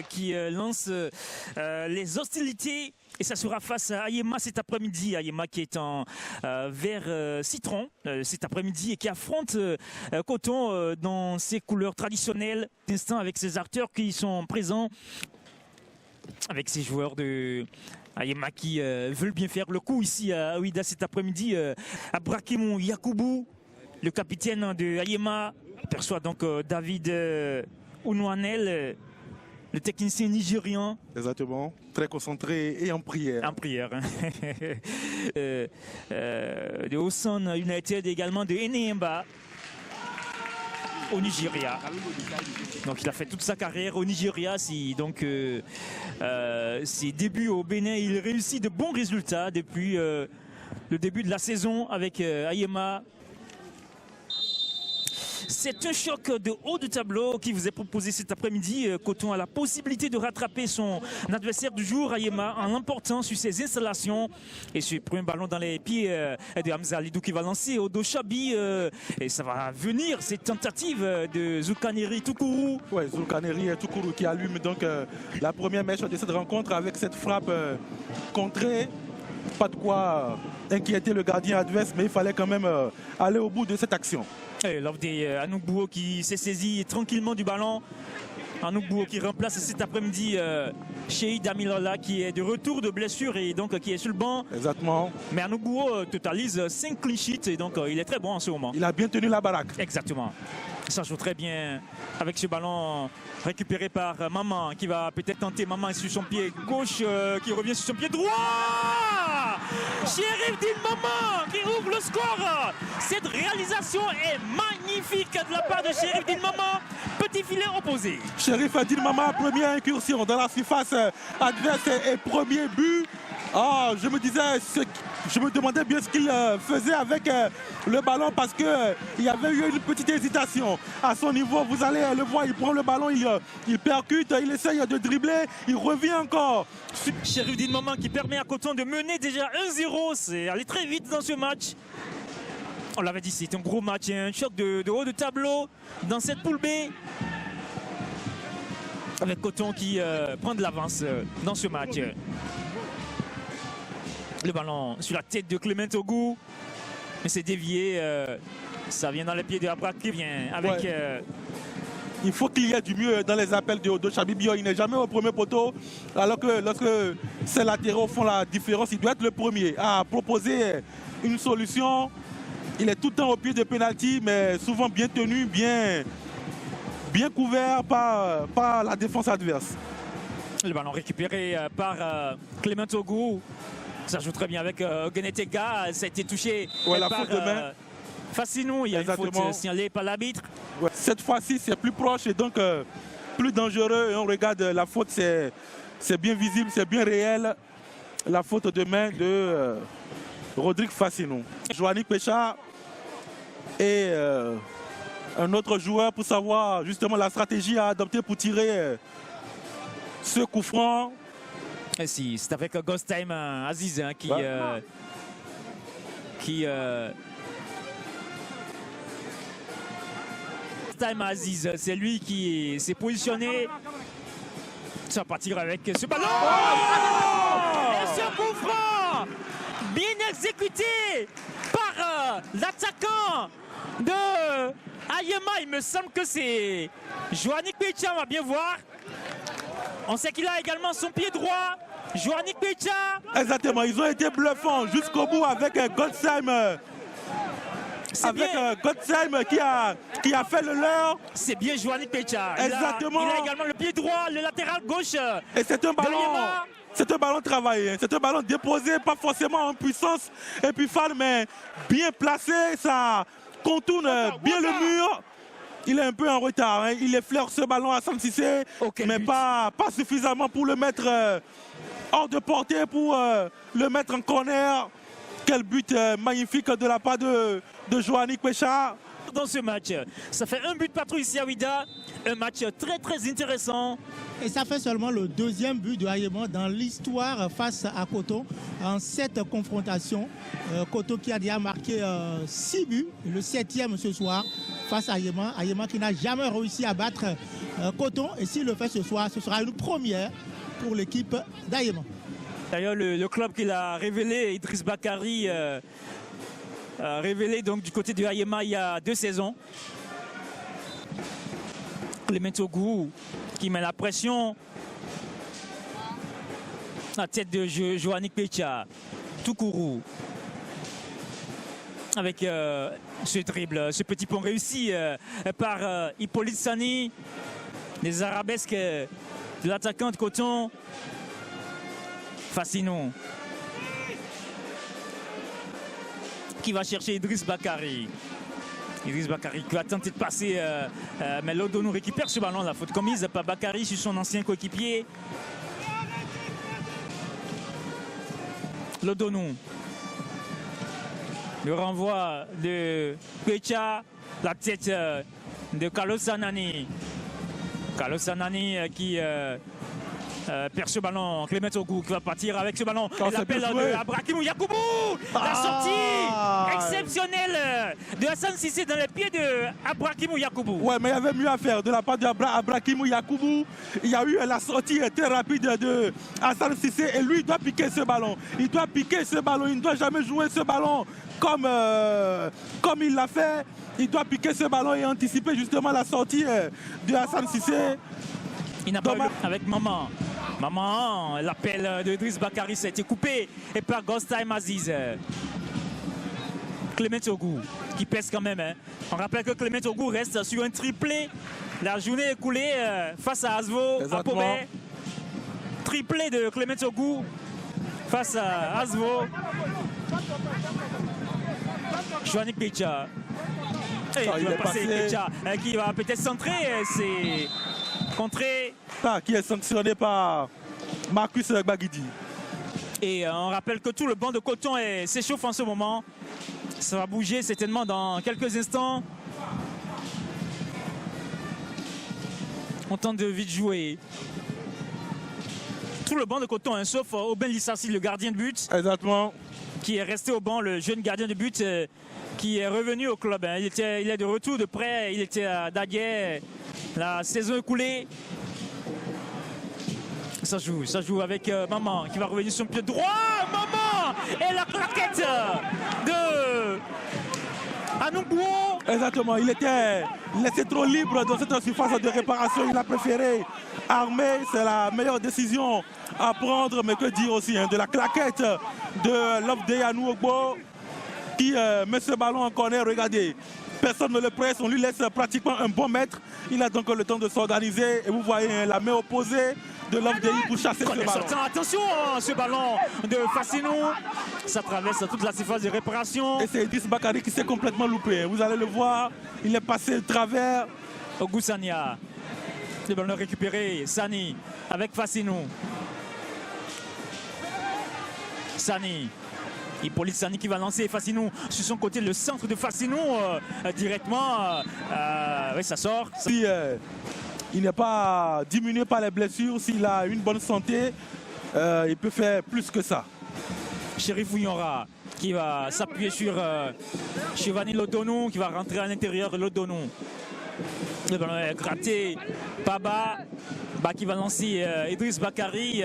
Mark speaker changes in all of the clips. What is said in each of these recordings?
Speaker 1: Qui lance les hostilités et ça sera face à Ayema cet après-midi. Ayema qui est en vert citron cet après-midi et qui affronte Coton dans ses couleurs traditionnelles. Instant avec ses acteurs qui sont présents, avec ces joueurs de Ayema qui veulent bien faire le coup ici à Ouida cet après-midi. Abrakimou Yakoubou, le capitaine de Ayema, perçoit donc David Ounouanel, le technicien nigérian.
Speaker 2: Exactement, très concentré et en prière.
Speaker 1: En prière. De Osun United également, de Eneimba au Nigeria. Donc il a fait toute sa carrière au Nigeria. Donc ses débuts au Bénin, il réussit de bons résultats depuis le début de la saison avec Ayema. C'est un choc de haut de tableau qui vous est proposé cet après-midi. Coton a la possibilité de rattraper son adversaire du jour, Ayema, en l'emportant sur ses installations. Et sur le premier ballon dans les pieds de Hamza Alidou qui va lancer au dos Chabi. Et ça va venir, cette tentative de Zulkaneri Toukourou.
Speaker 2: Oui, Zulkaneri Toukourou qui allume donc la première mèche de cette rencontre avec cette frappe contrée. Pas de quoi inquiéter le gardien adverse, mais il fallait quand même aller au bout de cette action.
Speaker 1: L'offre Anouk Bouo qui s'est saisi tranquillement du ballon. Anouk Bouo qui remplace cet après-midi Cheikh Damilola qui est de retour de blessure et donc qui est sur le banc.
Speaker 2: Exactement.
Speaker 1: Mais Anouk Bouo totalise 5 clean sheets et donc il est très bon en ce moment.
Speaker 2: Il a bien tenu la baraque.
Speaker 1: Exactement. Ça joue très bien avec ce ballon récupéré par Maman qui va peut-être tenter. Maman sur son pied gauche qui revient sur son pied droit. Chérif Din Maman qui ouvre le score. Cette réalisation est magnifique de la part de Chérif Din Maman. Petit filet opposé.
Speaker 2: Chérif Din Maman, première incursion dans la surface adverse et premier but. Ah, je me demandais bien ce qu'il faisait avec le ballon parce qu'il y avait eu une petite hésitation à son niveau. Vous allez le voir, il prend le ballon, il percute, il essaye de dribbler, il revient encore.
Speaker 1: Chérif Din Maman qui permet à Coton de mener déjà 1-0. C'est aller très vite dans ce match. On l'avait dit, c'est un gros match, un choc de haut de tableau dans cette poule B. Avec Coton qui prend de l'avance dans ce match. Le ballon sur la tête de Clément Ogou. Mais c'est dévié. Ça vient dans les pieds de Abrak qui vient avec...
Speaker 2: Ouais. Il faut qu'il y ait du mieux dans les appels de Odo Chabibio. Il n'est jamais au premier poteau. Alors que lorsque ces latéraux font la différence, il doit être le premier à proposer une solution. Il est tout le temps au pied de pénalty, mais souvent bien tenu, bien couvert par la défense adverse.
Speaker 1: Le ballon récupéré par Clément Ogou. Ça joue très bien avec Genetega. Ça a été touché
Speaker 2: la
Speaker 1: par
Speaker 2: faute de main.
Speaker 1: Fassinou. Il y a une faute signalée par l'arbitre.
Speaker 2: Ouais. Cette fois-ci, c'est plus proche et donc plus dangereux. Et on regarde la faute, c'est bien visible, c'est bien réel. La faute de main de Rodrigue Fassinou. Joannick Pécha et un autre joueur pour savoir justement la stratégie à adopter pour tirer ce coup franc.
Speaker 1: Si, c'est avec Ghost Time Aziz hein, qui Time Aziz, c'est lui qui s'est positionné. Ça va partir avec ce ballon. Et ce coup franc bien exécuté par l'attaquant de Ayema. Il me semble que c'est Joannick Pécha, on va bien voir. On sait qu'il a également son pied droit. Joannick Pécha.
Speaker 2: Exactement, ils ont été bluffants jusqu'au bout avec Gottsheim. Avec Gottsheim qui a fait le leur.
Speaker 1: C'est bien Joannick Pécha.
Speaker 2: Exactement.
Speaker 1: Il a également le pied droit, le latéral gauche.
Speaker 2: Et c'est un ballon. C'est un ballon travaillé, c'est un ballon déposé, pas forcément en puissance et puis fan, mais bien placé, ça contourne bien le mur. Il est un peu en retard, hein. Il effleure ce ballon à Sam Cissé, mais pas suffisamment pour le mettre hors de portée, pour le mettre en corner. Quel but magnifique de la part de Joannick Pécha.
Speaker 1: marque dans ce match. Ça fait un but partout ici à Ouida. Un match très très intéressant.
Speaker 3: Et ça fait seulement le deuxième but de Ayema dans l'histoire face à Coton en 7 confrontations. Coton qui a déjà marqué 6 buts, le 7e ce soir face à Ayema. Ayema qui n'a jamais réussi à battre Coton. Et s'il le fait ce soir, ce sera une première pour l'équipe d'Ayema.
Speaker 1: D'ailleurs, le club qu'il a révélé, Idriss Bakary, révélé donc du côté de Ayema il y a 2 saisons. Clément Ogou qui met la pression. La tête de Joannick Pecha. Toukourou. Avec ce dribble, ce petit pont réussi par Hippolyte Sani. Les arabesques de l'attaquant de Coton. Fassinou. Qui va chercher Idriss Bakary. Idriss Bakary qui va tenter de passer, mais Lodonou récupère ce ballon. La faute commise par Bakary sur son ancien coéquipier. Lodonou. Le renvoi de Pecha. La tête de Carlos Sanani. Carlos Sanani qui perd ce ballon. Clément Ogou qui va partir avec ce ballon. Et l'appel de Abrakim Yakoubou. La sortie exceptionnelle de Hassan Cissé dans les pieds de Abrakim Yakoubou.
Speaker 2: Ouais, mais il y avait mieux à faire de la part d'Abrakim Yakoubou. Il y a eu la sortie très rapide de Hassan Cissé et lui il doit piquer ce ballon. Il doit piquer ce ballon. Il ne doit jamais jouer ce ballon comme il l'a fait. Il doit piquer ce ballon et anticiper justement la sortie de Hassan Cissé.
Speaker 1: Il n'a pas eu avec Maman. Maman, l'appel de Idriss Bakary, ça a été coupé et par Ghostam Aziz. Clément Ogou qui pèse quand même. Hein. On rappelle que Clément Ogou reste sur un triplé. La journée écoulée face à Asvo, à Pobet. Triplé de Clément Ogou face à Asvo. Joannick Pecha. Et il va passer Pecha qui va peut-être centrer. C'est contré.
Speaker 2: Qui est sanctionné par Marcus Baguidi.
Speaker 1: Et on rappelle que tout le banc de Coton s'échauffe en ce moment. Ça va bouger certainement dans quelques instants. On tente de vite jouer. Tout le banc de Coton, hein, sauf Aubin Lissassi, le gardien de but.
Speaker 2: Exactement.
Speaker 1: Qui est resté au banc, le jeune gardien de but qui est revenu au club. Hein. Il est de retour de près, il était à Daguet la saison écoulée. Ça joue avec Maman qui va revenir sur le pied droit. Maman et la claquette de Anoubou.
Speaker 2: Exactement, il était laissé trop libre dans cette surface de réparation. Il a préféré armer. C'est la meilleure décision à prendre. Mais que dire aussi de la claquette de Lofde Anoubou qui met ce ballon en corner. Regardez, personne ne le presse. On lui laisse pratiquement un bon mètre. Il a donc le temps de s'organiser. Et vous voyez la main opposée de Lofde pour chasser ce ballon.
Speaker 1: Attention, ce ballon de Fassinou. Ça traverse toute la surface de réparation.
Speaker 2: Et c'est Idriss Bakary qui s'est complètement loupé. Vous allez le voir, il est passé de travers.
Speaker 1: Ogou Sania. Le ballon récupéré. Sani avec Fassinou. Sani. Hippolyte Sani qui va lancer Fassinou sur son côté, le centre de Fassinou directement. Oui, ça sort.
Speaker 2: Si il n'est pas diminué par les blessures, s'il a une bonne santé, il peut faire plus que ça.
Speaker 1: Chérif Ougnora qui va s'appuyer sur Chivani Lodonou qui va rentrer à l'intérieur de Lodonou. Le ballon est gratté. Baba qui va lancer Idriss Bakary.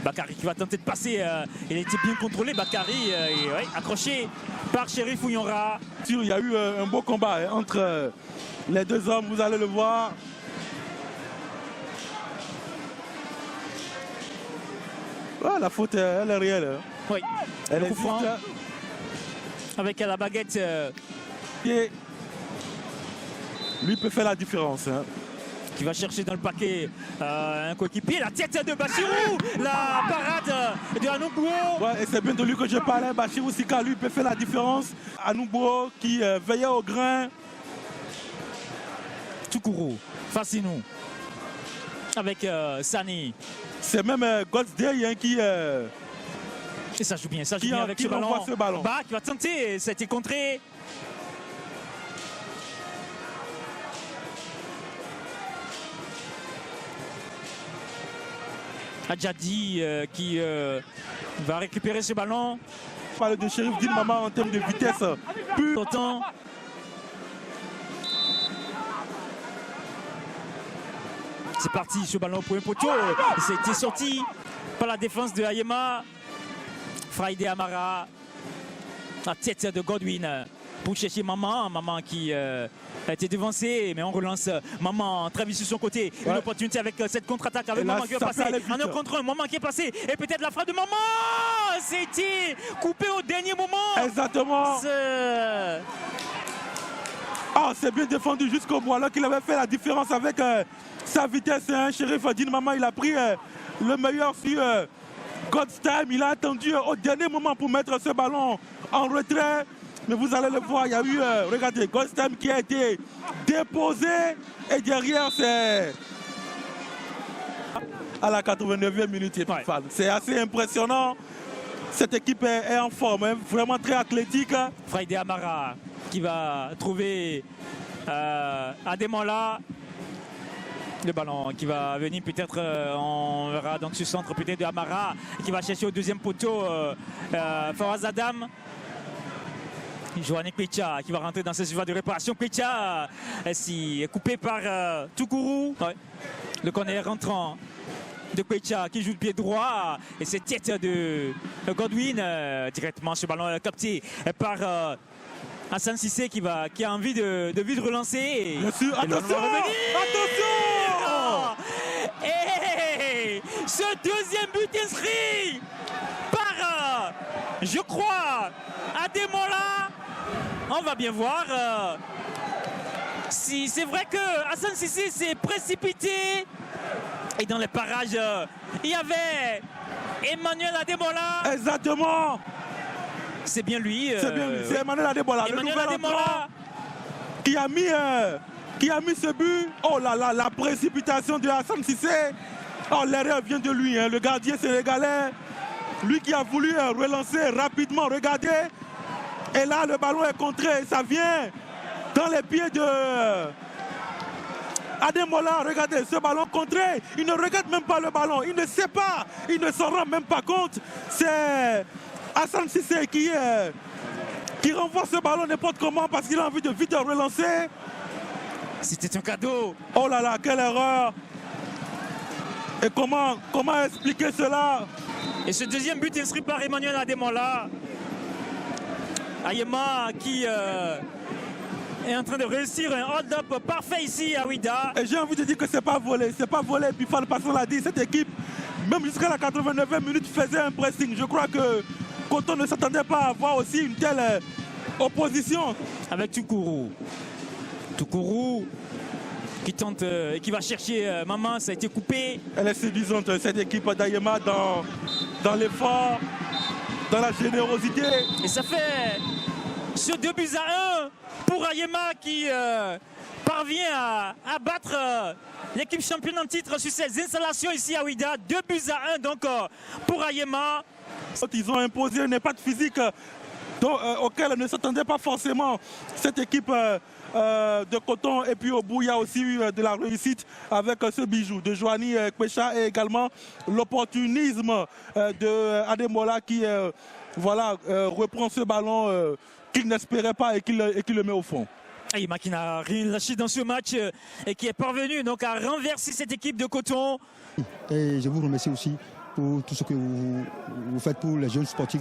Speaker 1: Bakary qui va tenter de passer. Il était bien contrôlé, Bakary. Accroché par Chérif Ougnora.
Speaker 2: Il y a eu un beau combat entre les deux hommes, vous allez le voir. Ah, la faute, elle est réelle.
Speaker 1: Oui,
Speaker 2: elle est
Speaker 1: franc. Avec la baguette.
Speaker 2: Et lui peut faire la différence.
Speaker 1: Qui va chercher dans le paquet un coéquipier. La tête de Bachirou. La parade de Anoubou.
Speaker 2: Ouais, et c'est bien de lui que je parlais. Bachirou Sika, lui peut faire la différence. Anoubou qui veillait au grain.
Speaker 1: Toukourou. Fassinou. Avec Sani.
Speaker 2: C'est même Goldsday qui...
Speaker 1: Et ça joue bien avec ce ballon.
Speaker 2: Ce ballon.
Speaker 1: Qui va tenter, ça a été contré. Adjadi qui va récupérer ce ballon.
Speaker 2: On parle de Sheriff Dine Mama en termes de vitesse pure.
Speaker 1: Autant. C'est parti, ce ballon pour un poteau. C'était sorti par la défense de Ayema. Friday Amara, la tête de Godwin pour chercher Maman. Maman qui a été devancée, mais on relance Maman très vite sur son côté. Ouais. Une opportunité avec cette contre-attaque avec Maman qui va passer. En un contre un, Maman qui est passé. Et peut-être la frappe de Maman. C'était coupé au dernier moment.
Speaker 2: Exactement. Ah, c'est bien défendu jusqu'au bout. Alors qu'il avait fait la différence avec sa vitesse. Sheriff Dine Mama, il a pris le meilleur sur God's Time. Il a attendu au dernier moment pour mettre ce ballon en retrait. Mais vous allez le voir, il y a eu, regardez, God's Time qui a été déposé. Et derrière, c'est à la 89e minute. Ouais. C'est assez impressionnant. Cette équipe est en forme, hein, vraiment très athlétique.
Speaker 1: Friday Amara qui va trouver Ademola. Le ballon qui va venir peut-être, on verra dans ce centre peut-être de Amara qui va chercher au deuxième poteau Fawaz Adam. Joanny Kwecha qui va rentrer dans ce surface de réparation. Kwecha est coupé par Toukourou. Ouais. Le corner rentrant de Kwecha qui joue le pied droit. Et c'est tête de Godwin. Directement ce ballon capté par Hassan Cissé qui a envie de relancer.
Speaker 2: Bien sûr, attention!
Speaker 1: Et ce deuxième but inscrit par, je crois, Ademola. On va bien voir. Si c'est vrai que Hassan Cissé s'est précipité. Et dans les parages, il y avait Emmanuel Ademola.
Speaker 2: Exactement.
Speaker 1: C'est bien lui.
Speaker 2: C'est bien lui. C'est Emmanuel Ademola.
Speaker 1: Emmanuel Ademola
Speaker 2: qui a mis ce but. Oh là là, la précipitation de Hassan Cissé. Oh, l'erreur vient de lui, hein, le gardien sénégalais. Lui qui a voulu relancer rapidement, regardez. Et là, le ballon est contré. Ça vient dans les pieds de Ademola. Regardez, ce ballon contré. Il ne regarde même pas le ballon. Il ne sait pas. Il ne s'en rend même pas compte. C'est Hassan Cissé qui renvoie ce ballon n'importe comment parce qu'il a envie de vite relancer.
Speaker 1: C'était un cadeau.
Speaker 2: Oh là là, quelle erreur. Et comment expliquer cela?
Speaker 1: Et ce deuxième but inscrit par Emmanuel Ademola. Ayema qui est en train de réussir un hold-up parfait ici à Ouida.
Speaker 2: Et j'ai envie de dire que c'est pas volé. C'est pas volé. Puis Fall Passon l'a dit, cette équipe, même jusqu'à la 89e minute, faisait un pressing. Je crois que Coton ne s'attendait pas à avoir aussi une telle opposition. Avec
Speaker 1: Toukourou. Toukourou qui tente et qui va chercher Maman, ça a été coupé.
Speaker 2: Elle est séduisante, cette équipe d'Ayema dans l'effort, dans la générosité.
Speaker 1: Et ça fait ce 2-1 pour Ayema qui parvient à battre l'équipe championne en titre sur ces installations ici à Ouida. 2-1 donc pour Ayema.
Speaker 2: Ils ont imposé un impact physique auquel ne s'attendait pas forcément cette équipe de Coton. Et puis au bout, il y a aussi eu de la réussite avec ce bijou de Joanny Kwecha et également l'opportunisme de Ademola qui reprend ce ballon qu'il n'espérait pas et qui le met au fond.
Speaker 1: Ayema qui n'a rien lâché dans ce match et qui est parvenu donc à renverser cette équipe de Coton.
Speaker 4: Et je vous remercie aussi pour tout ce que vous faites pour les jeunes sportifs